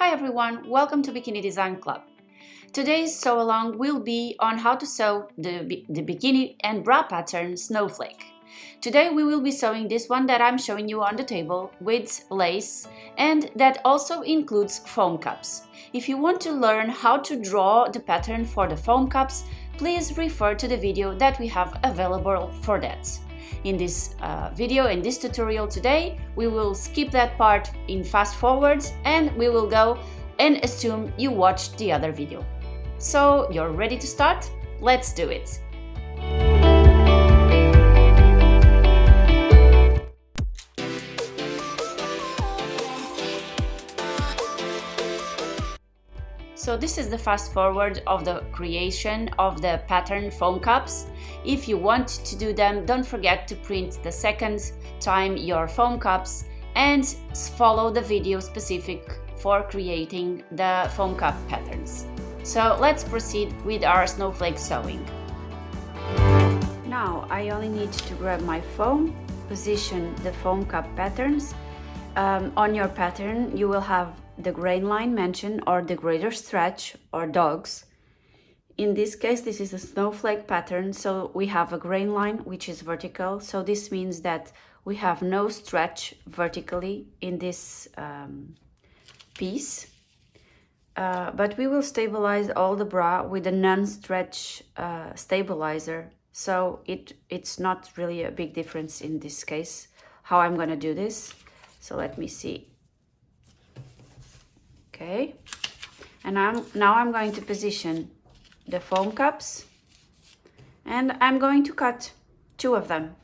Hi everyone, welcome to Bikini Design Club. Today's sew along will be on how to sew the bikini and bra pattern Snowflake. Today we will be sewing this one that I'm showing you on the table with lace, and that also includes foam cups. If you want to learn how to draw the pattern for the foam cups, please refer to the video that we have available for that. In this video, in this tutorial today, we will skip that part in fast forwards and we will go and assume you watched the other video. So you're ready to start? Let's do it! So this is the fast forward of the creation of the pattern foam cups. If you want to do them, don't forget to print the second time your foam cups and follow the video specific for creating the foam cup patterns. So let's proceed with our snowflake sewing. Now I only need to grab my foam, position the foam cup patterns. On your pattern you will have the grain line mentioned, or the greater stretch, or dogs. In this case this is a snowflake pattern, so we have a grain line which is vertical, so this means that we have no stretch vertically in this piece, but we will stabilize all the bra with a non-stretch stabilizer, so it's not really a big difference in this case how I'm going to do this. So let me see. Okay, and now I'm going to position the foam cups and I'm going to cut two of them.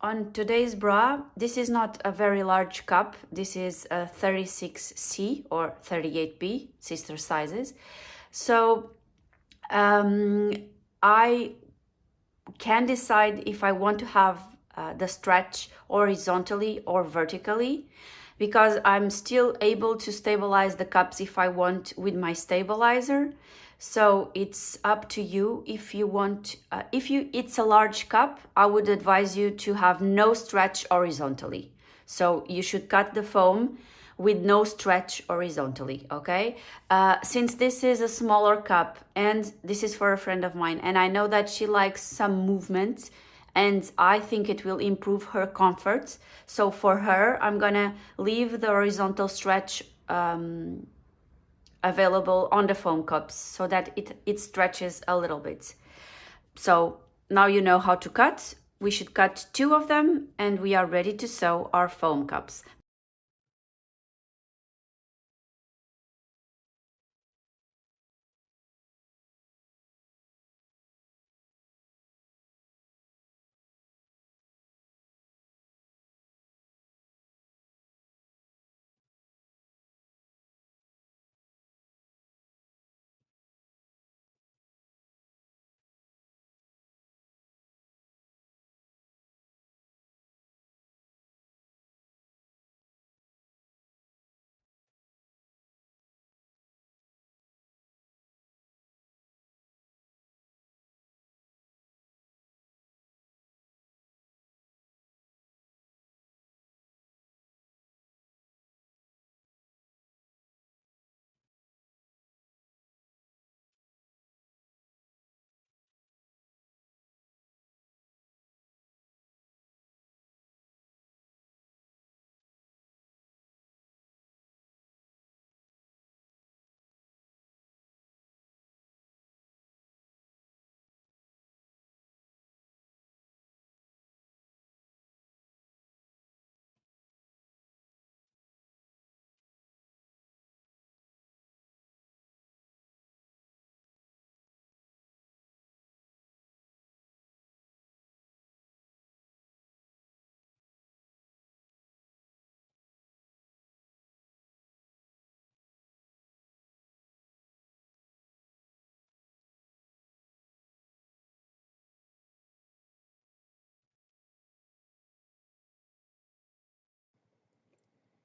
On today's bra, this is not a very large cup. This is a 36C or 38B, sister sizes. So I can decide if I want to have the stretch horizontally or vertically, because I'm still able to stabilize the cups if I want with my stabilizer. So it's up to you if you want. It's a large cup, I would advise you to have no stretch horizontally. So you should cut the foam with no stretch horizontally, okay? Since this is a smaller cup and this is for a friend of mine, and I know that she likes some movement, and I think it will improve her comfort. So for her, I'm gonna leave the horizontal stretch available on the foam cups so that it stretches a little bit. So now you know how to cut. We should cut two of them and we are ready to sew our foam cups.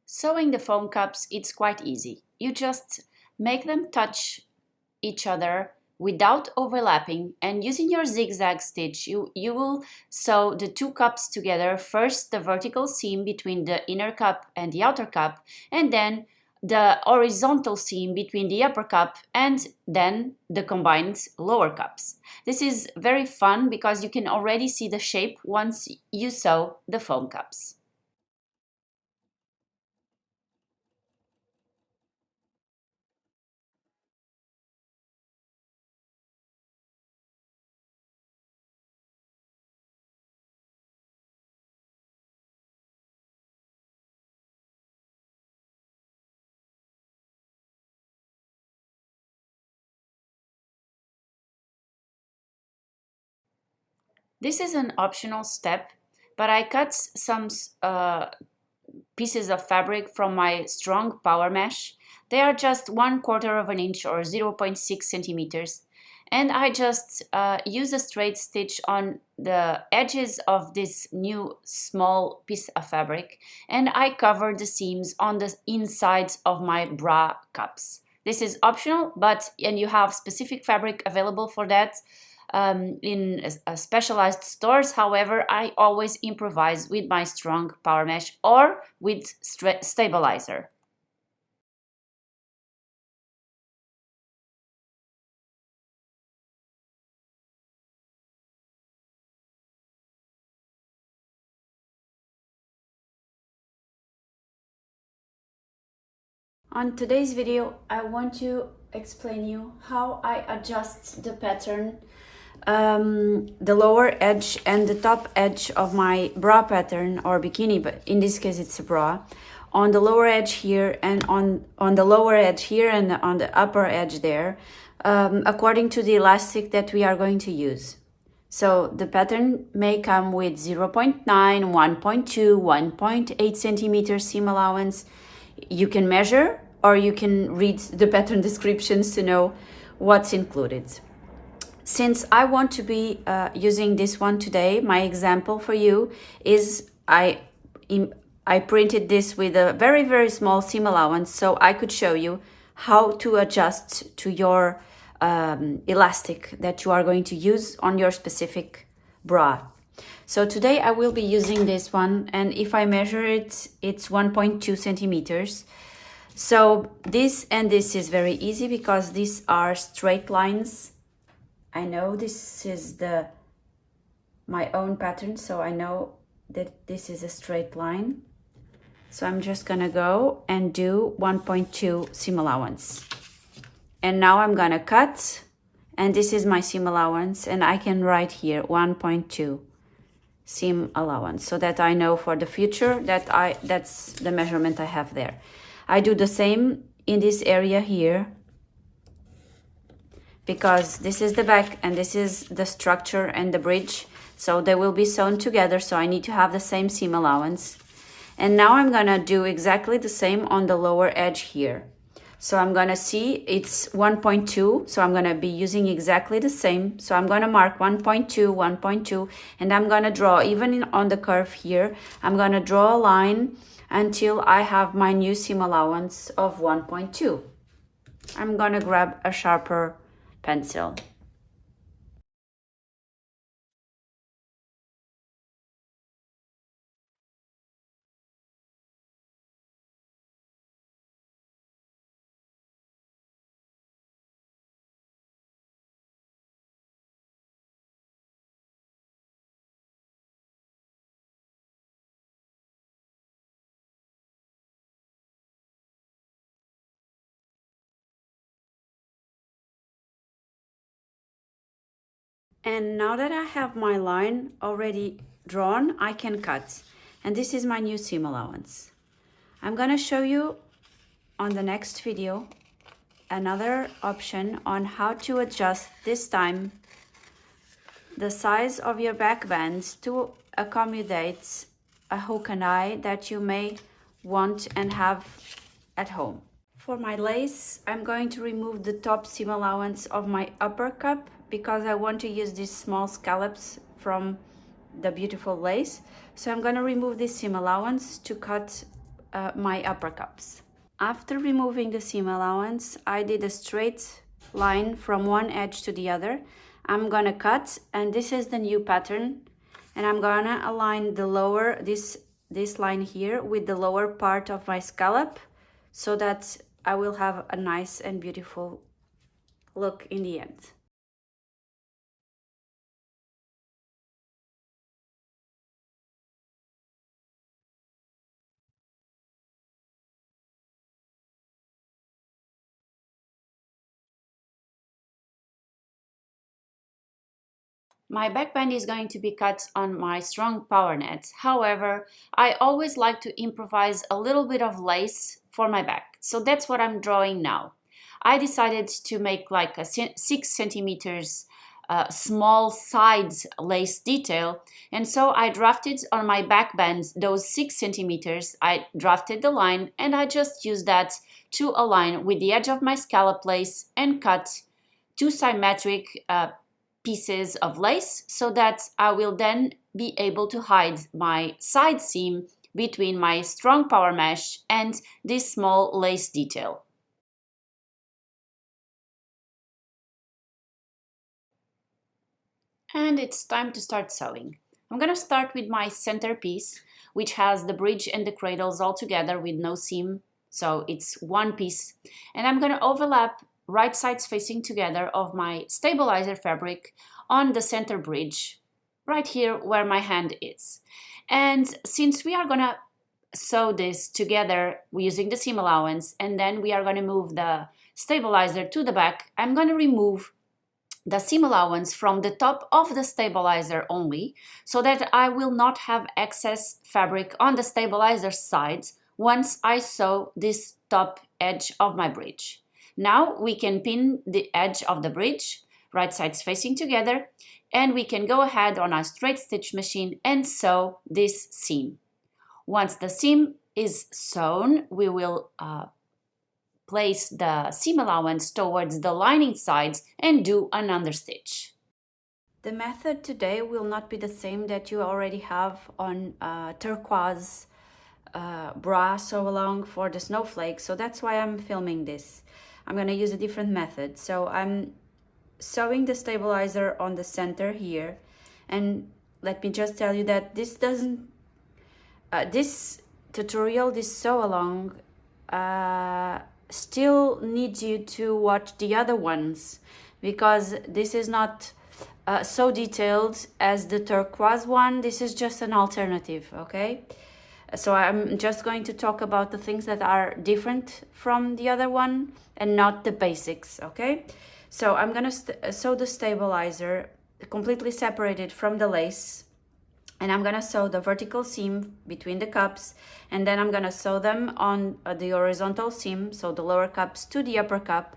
Sewing the foam cups, it's quite easy. You just make them touch each other without overlapping, and using your zigzag stitch you will sew the two cups together, first the vertical seam between the inner cup and the outer cup, and then the horizontal seam between the upper cup and then the combined lower cups. This is very fun because you can already see the shape once you sew the foam cups. This is an optional step, but I cut some pieces of fabric from my strong power mesh. They are just 1/4 of an inch or 0.6 centimeters. And I just use a straight stitch on the edges of this new small piece of fabric, and I cover the seams on the insides of my bra cups. This is optional, and you have specific fabric available for that in specialized stores. However, I always improvise with my strong power mesh or with stabilizer. On today's video, I want to explain you how I adjust the pattern, the lower edge and the top edge of my bra pattern or bikini, but in this case it's a bra, on the lower edge here and on the lower edge here and on the upper edge there, according to the elastic that we are going to use. So the pattern may come with 0.9, 1.2, 1.8 centimeters seam allowance. You can measure or you can read the pattern descriptions to know what's included. Since I want to be using this one today, my example for you is I printed this with a very, very small seam allowance so I could show you how to adjust to your elastic that you are going to use on your specific bra. So today I will be using this one, and if I measure it, it's 1.2 centimeters. So this and this is very easy because these are straight lines. I know this is my own pattern, so I know that this is a straight line. So I'm just gonna go and do 1.2 seam allowance. And now I'm gonna cut, and this is my seam allowance, and I can write here 1.2 seam allowance so that I know for the future that that's the measurement I have there. I do the same in this area here because this is the back and this is the structure and the bridge, so they will be sewn together, so I need to have the same seam allowance. And now I'm gonna do exactly the same on the lower edge here. So I'm gonna see it's 1.2, so I'm gonna be using exactly the same. So I'm gonna mark 1.2, 1.2, and I'm gonna draw, even on the curve here, I'm gonna draw a line until I have my new seam allowance of 1.2. I'm gonna grab a sharper pencil. And now that I have my line already drawn, I can cut. And this is my new seam allowance. I'm gonna show you on the next video another option on how to adjust this time the size of your back bands to accommodate a hook and eye that you may want and have at home. For my lace, I'm going to remove the top seam allowance of my upper cup because I want to use these small scallops from the beautiful lace. So I'm going to remove this seam allowance to cut my upper cups. After removing the seam allowance, I did a straight line from one edge to the other. I'm gonna cut, and this is the new pattern, and I'm gonna align the lower, this line here with the lower part of my scallop so that I will have a nice and beautiful look in the end. My backband is going to be cut on my strong power net. However, I always like to improvise a little bit of lace for my back. So that's what I'm drawing now. I decided to make like a 6 centimeters small side lace detail, and so I drafted on my backband those 6 centimeters. I drafted the line and I just used that to align with the edge of my scallop lace and cut two symmetric pieces of lace so that I will then be able to hide my side seam between my strong power mesh and this small lace detail. And it's time to start sewing. I'm going to start with my centerpiece, which has the bridge and the cradles all together with no seam, so it's one piece. And I'm going to overlap right sides facing together of my stabilizer fabric on the center bridge, right here where my hand is. And since we are going to sew this together using the seam allowance, and then we are going to move the stabilizer to the back, I'm going to remove the seam allowance from the top of the stabilizer only, so that I will not have excess fabric on the stabilizer sides once I sew this top edge of my bridge. Now we can pin the edge of the bridge, right sides facing together, and we can go ahead on our straight stitch machine and sew this seam. Once the seam is sewn, we will place the seam allowance towards the lining sides and do an understitch. The method today will not be the same that you already have on 𝗵𝗰 bra sew along for the snowflake, so that's why I'm filming this. I'm going to use a different method. So I'm sewing the stabilizer on the center here, and let me just tell you that this doesn't this tutorial, this sew along, still needs you to watch the other ones, because this is not so detailed as the 𝗵𝗰 one. This is just an alternative, okay? So I'm just going to talk about the things that are different from the other one and not the basics, okay? So I'm gonna sew the stabilizer completely separated from the lace, and I'm gonna sew the vertical seam between the cups, and then I'm gonna sew them on the horizontal seam, so the lower cups to the upper cup.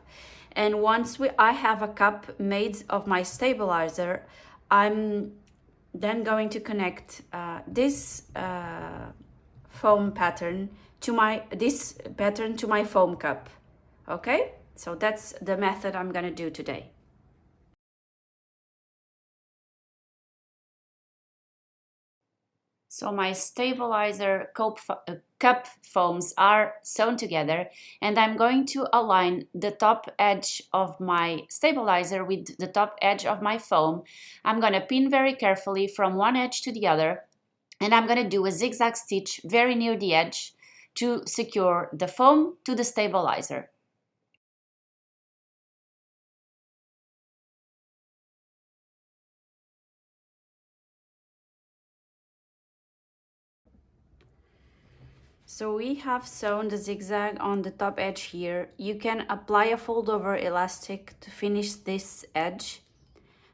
And once I have a cup made of my stabilizer, I'm then going to connect this foam pattern to my foam cup. Okay, so that's the method I'm gonna do today. So my stabilizer cup foams are sewn together, and I'm going to align the top edge of my stabilizer with the top edge of my foam. I'm going to pin very carefully from one edge to the other, and I'm going to do a zigzag stitch very near the edge to secure the foam to the stabilizer. So we have sewn the zigzag on the top edge here. You can apply a fold over elastic to finish this edge,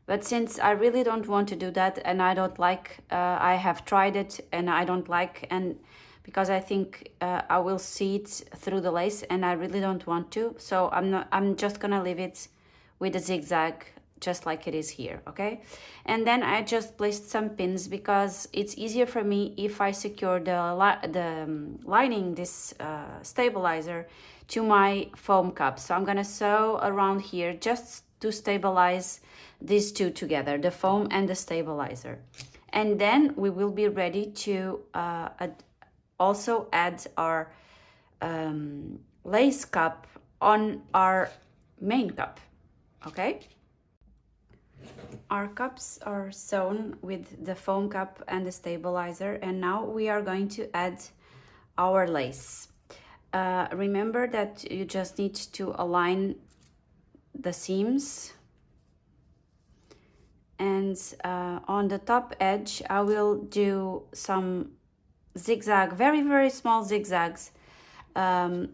but since I really don't want to do that, and I don't like, I have tried it and I don't like, and because I think I will see it through the lace and I really don't want to, so I'm just gonna leave it with a zigzag just like it is here, okay? And then I just placed some pins because it's easier for me if I secure the lining, this stabilizer, to my foam cup. So I'm gonna sew around here just to stabilize these two together, the foam and the stabilizer. And then we will be ready to also add our lace cup on our main cup, okay? Our cups are sewn with the foam cup and the stabilizer, and now we are going to add our lace. remember that you just need to align the seams. And on the top edge, I will do some zigzag, very, very small zigzags, 5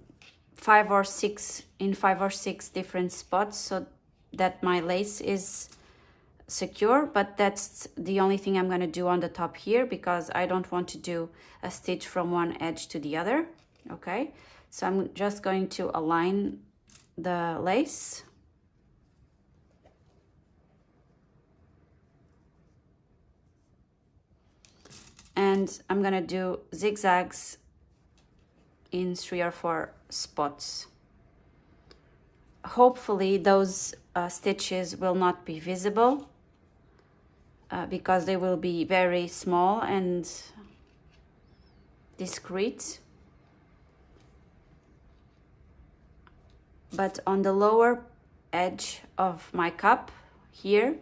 or 6 in 5 or 6 different spots, so that my lace is secure. But that's the only thing I'm going to do on the top here, because I don't want to do a stitch from one edge to the other. Okay, so I'm just going to align the lace. And I'm gonna do zigzags in 3 or 4 spots. Hopefully those stitches will not be visible because they will be very small and discreet. But on the lower edge of my cup here,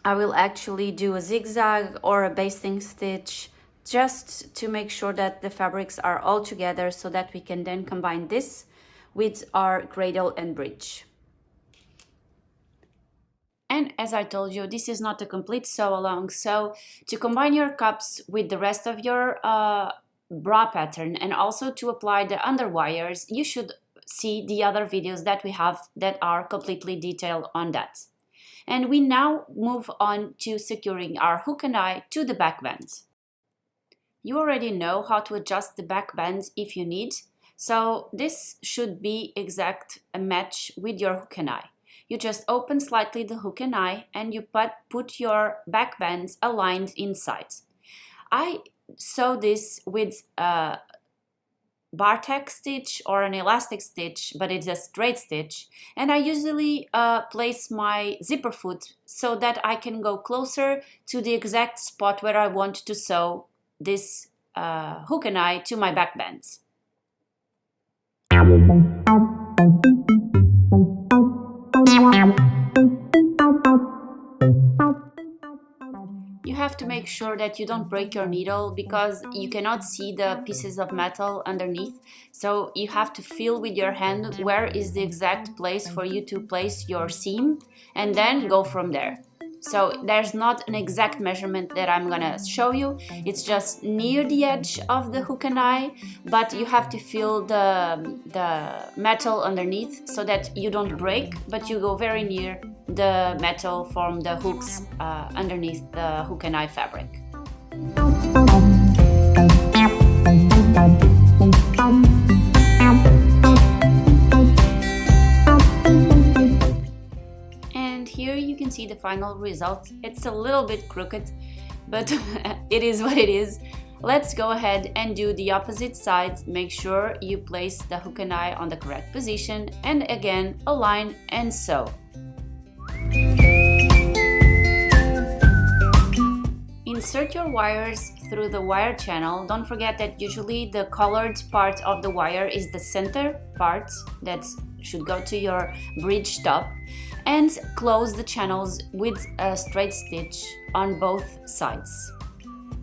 I will actually do a zigzag or a basting stitch just to make sure that the fabrics are all together, so that we can then combine this with our cradle and bridge. And as I told you, this is not a complete sew along, so to combine your cups with the rest of your bra pattern and also to apply the underwires, you should see the other videos that we have that are completely detailed on that. And we now move on to securing our hook and eye to the back band. You already know how to adjust the back band if you need, so this should be exact a match with your hook and eye. You just open slightly the hook and eye and you put your back bands aligned inside. I sew this with a bar tack stitch or an elastic stitch, but it's a straight stitch, and I usually place my zipper foot so that I can go closer to the exact spot where I want to sew this hook and eye to my back bands. You have to make sure that you don't break your needle, because you cannot see the pieces of metal underneath, so you have to feel with your hand where is the exact place for you to place your seam and then go from there. So there's not an exact measurement that I'm gonna show you, it's just near the edge of the hook and eye, but you have to feel the metal underneath so that you don't break, but you go very near the metal from the hooks underneath the hook and eye fabric. And here you can see the final result. It's a little bit crooked, but it is what it is. Let's go ahead and do the opposite side. Make sure you place the hook and eye on the correct position, and again align and sew. Insert your wires through the wire channel. Don't forget that usually the colored part of the wire is the center part that should go to your bridge top, and close the channels with a straight stitch on both sides.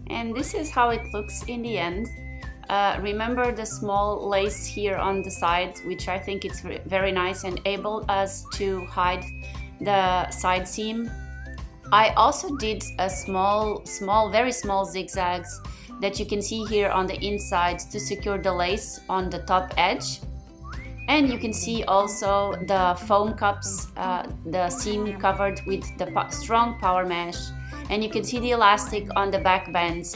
And this is how it looks in the end. Remember the small lace here on the side, which I think it's very nice and able us to hide the side seam. I also did a very small zigzags that you can see here on the inside to secure the lace on the top edge. And you can see also the foam cups, the seam covered with the strong power mesh. And you can see the elastic on the back bands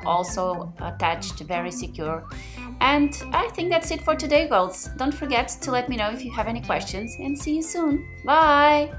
also attached, very secure. And I think that's it for today, girls. Don't forget to let me know if you have any questions, and see you soon. Bye!